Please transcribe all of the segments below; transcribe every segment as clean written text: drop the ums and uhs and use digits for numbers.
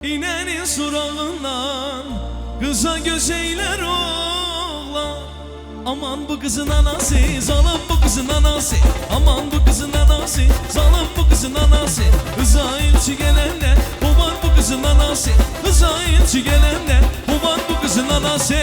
İnenin surağından kıza gözeyler oğlan. Aman bu kızın anası, zalim bu kızın anası. Aman bu kızın anası, zalim bu kızın anası. Kıza ilçi gelenler, bu var bu kızın anası. Kıza ilçi gelenler, bu var bu kızın anası.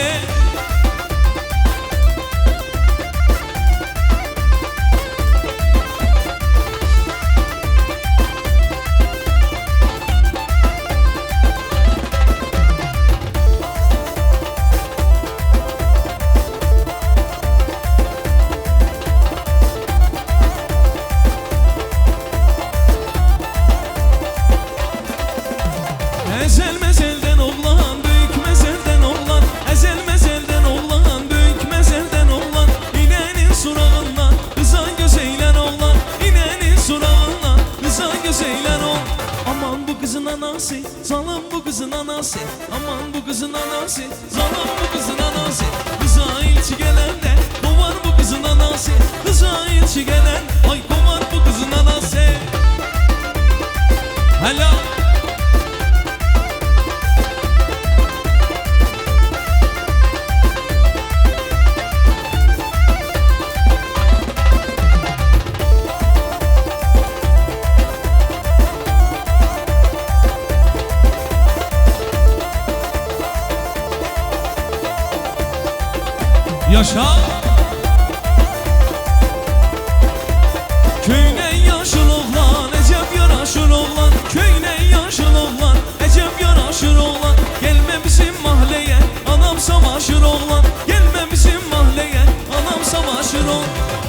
Ezel mezelden oğlan, büyük mezelden oğlan. Ezel mezelden oğlan, büyük mezelden oğlan. İnenin surağından kıza gözeylen oğlan. İnenin surağından kıza gözeylen oğlan. Aman bu kızın anası, zalim bu kızın anası. Aman bu kızın anası, zalim bu kızın anası. Kıza ilçi gelende kovar bu kızın anası. Kıza ilçi gelen ay kovar bu kızın anası. Helal. Yaşa. Köyne yaşıl oğlan, ecep yaraşır oğlan. Köyne yaşıl oğlan, ecep yaraşır oğlan. Gelme bizim mahalleye, anam savaşır oğlan. Gelme bizim mahalleye, anam savaşır oğlan.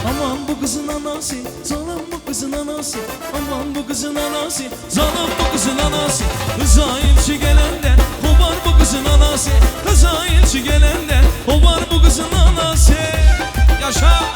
Aman bu kızın anası, zalim bu kızın anası. Aman bu kızın anası, zalim bu kızın anası. Kıza ilçi gelende, o var bu kızın anası. Kıza ilçi gelende, o var bu kızın anası. Yaşa.